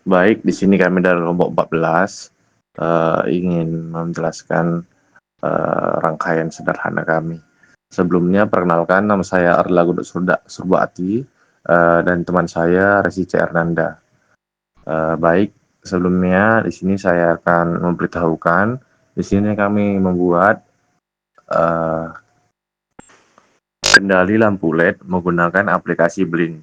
Baik, di sini kami dari kelompok 14 ingin menjelaskan rangkaian sederhana kami. Sebelumnya, perkenalkan nama saya Arla Guduk Surbaati dan teman saya Resi C. Ernanda. Baik, sebelumnya di sini saya akan memberitahukan. Di sini kami membuat eh, kendali lampu LED menggunakan aplikasi Blink.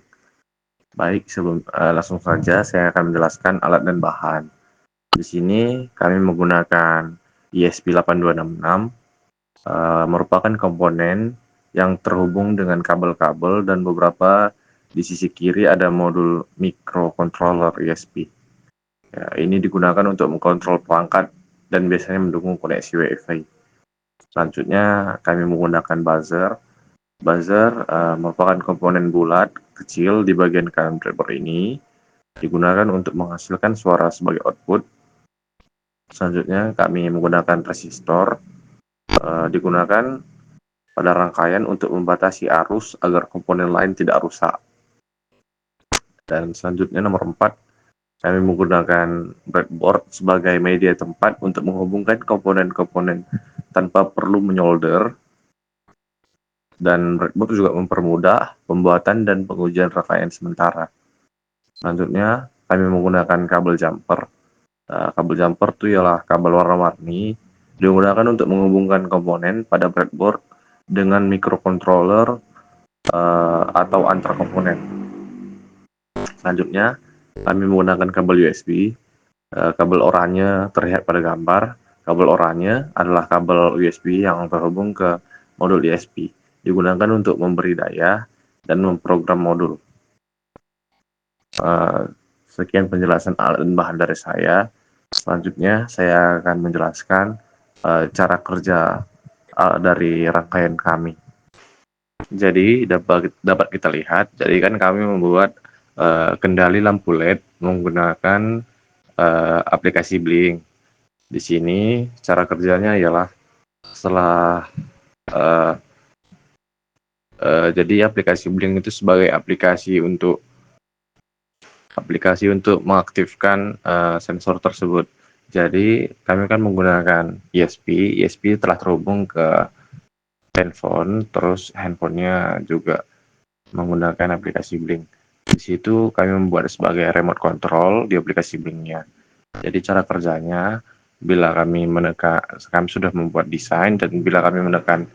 Baik, langsung saja saya akan menjelaskan alat dan bahan. Di sini kami menggunakan ESP8266, merupakan komponen yang terhubung dengan kabel-kabel dan beberapa di sisi kiri ada modul microcontroller ESP. Ya, ini digunakan untuk mengkontrol perangkat dan biasanya mendukung koneksi Wi-Fi. Selanjutnya kami menggunakan buzzer. Buzzer merupakan komponen bulat kecil di bagian kanan breadboard ini, digunakan untuk menghasilkan suara sebagai output. Selanjutnya kami menggunakan resistor, digunakan pada rangkaian untuk membatasi arus agar komponen lain tidak rusak. Dan selanjutnya nomor 4, kami menggunakan breadboard sebagai media tempat untuk menghubungkan komponen-komponen tanpa perlu menyolder. Dan breadboard juga mempermudah pembuatan dan pengujian rangkaian sementara. Selanjutnya, kami menggunakan kabel jumper. Kabel jumper itu ialah kabel warna-warni digunakan untuk menghubungkan komponen pada breadboard dengan microcontroller atau antar komponen. Selanjutnya, kami menggunakan kabel USB. Kabel oranye terlihat pada gambar. Kabel oranye adalah kabel USB yang terhubung ke modul ESP. Digunakan untuk memberi daya dan memprogram modul. Sekian penjelasan alat dan bahan dari saya. Selanjutnya saya akan menjelaskan cara kerja dari rangkaian kami. Jadi dapat kita lihat, jadi kan kami membuat kendali lampu LED menggunakan aplikasi Blink. Di sini cara kerjanya ialah setelah jadi aplikasi Blink itu sebagai aplikasi untuk mengaktifkan sensor tersebut. Jadi kami kan menggunakan ESP. ESP telah terhubung ke handphone, terus handphonenya juga menggunakan aplikasi Blink. Di situ kami membuat sebagai remote control di aplikasi Blinknya. Jadi cara kerjanya, bila kami sudah membuat desain dan bila kami menekan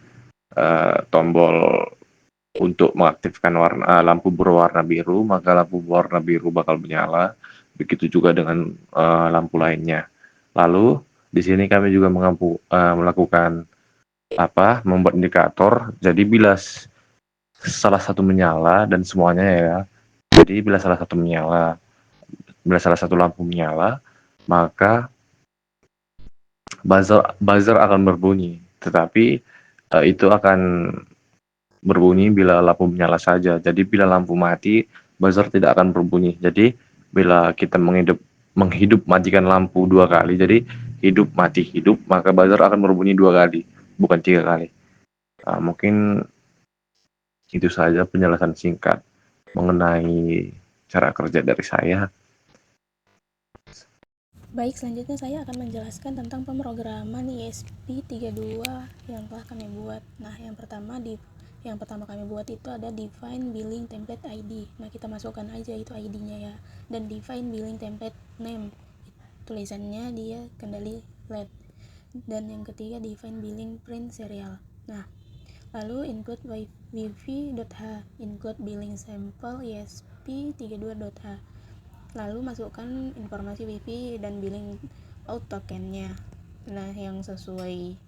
tombol untuk mengaktifkan lampu berwarna biru, maka lampu berwarna biru bakal menyala. Begitu juga dengan lampu lainnya. Lalu di sini kami juga melakukan membuat indikator. Jadi bila salah satu menyala dan semuanya ya. Jadi bila salah satu lampu menyala, maka buzzer akan berbunyi. Tetapi itu akan berbunyi bila lampu menyala saja. Jadi bila lampu mati, buzzer tidak akan berbunyi. Jadi bila kita menghidup matikan lampu 2 kali, jadi hidup mati hidup, maka buzzer akan berbunyi 2 kali, bukan 3 kali. Mungkin itu saja penjelasan singkat mengenai cara kerja dari saya. Baik, selanjutnya saya akan menjelaskan tentang pemrograman ESP32 yang telah kami buat. Nah, yang pertama kami buat itu ada define billing template ID. Nah, kita masukkan aja itu ID-nya ya. Dan define billing template name. Tulisannya dia kendali LED. Dan yang ketiga define billing print serial. Nah, lalu include wifi.h, include billing sample ESP32.h. Lalu masukkan informasi WiFi dan billing out tokennya. Nah, yang sesuai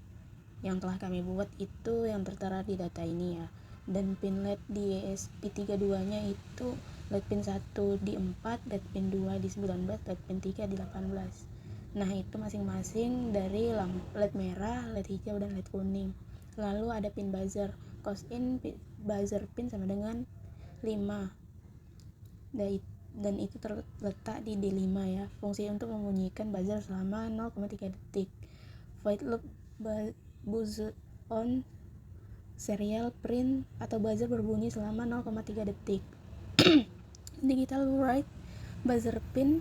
yang telah kami buat itu yang tertera di data ini ya. Dan pin LED di ESP32-nya itu LED pin 1 di 4, LED pin 2 di 19, LED pin 3 di 18. Nah, itu masing-masing dari LED merah, LED hijau, dan LED kuning. Lalu ada pin buzzer. Cost in buzzer pin sama dengan 5. Dan itu terletak di D5 ya. Fungsi untuk membunyikan buzzer selama 0,3 detik. Void loop buzzer on serial print atau buzzer berbunyi selama 0,3 detik. Digital write buzzer pin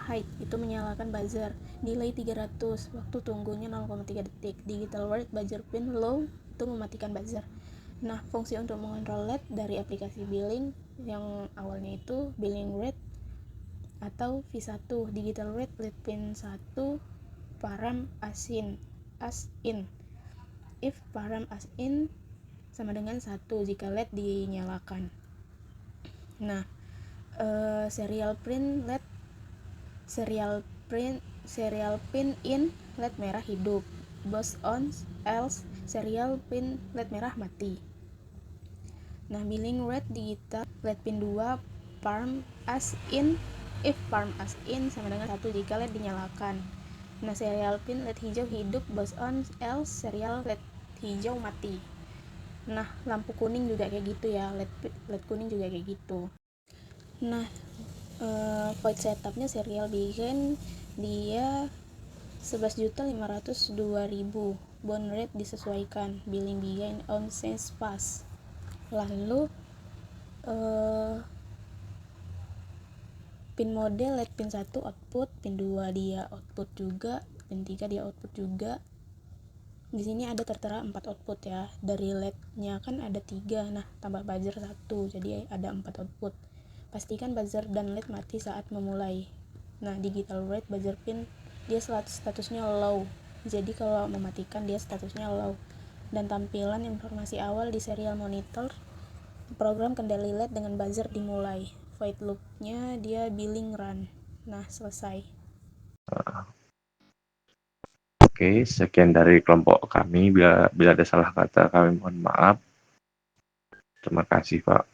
height itu menyalakan buzzer, delay 300, waktu tunggunya 0,3 detik, digital word buzzer pin low itu mematikan buzzer. Nah, fungsi untuk mengontrol LED dari aplikasi billing yang awalnya itu billing rate atau V1, digital rate LED pin 1, param as in. If param as in sama dengan 1 jika LED dinyalakan. Nah, serial pin in LED merah hidup, both on, else serial pin LED merah mati. Nah, billing rate digital LED pin 2, param as in, if param as in sama dengan 1 jika LED dinyalakan. Nah, serial pin LED hijau hidup, both on, else serial LED hijau mati. Nah, lampu kuning juga kayak gitu ya, LED kuning juga kayak gitu. Nah, void setupnya serial begin dia 11.502.000, bond rate disesuaikan, billing begin on sense pass. Lalu pin model LED pin 1 output, pin 2 dia output juga, pin 3 dia output juga. Di sini ada tertera 4 output ya. Dari LED-nya kan ada 3, nah tambah buzzer 1, jadi ada 4 output. Pastikan buzzer dan LED mati saat memulai. Nah, digital rate buzzer pin dia statusnya low, jadi kalau mematikan dia statusnya low. Dan tampilan informasi awal di serial monitor, program kendali LED dengan buzzer dimulai. Void loop-nya dia billing run. Nah, selesai. Oke, sekian dari kelompok kami. Bila ada salah kata, kami mohon maaf. Terima kasih, Pak.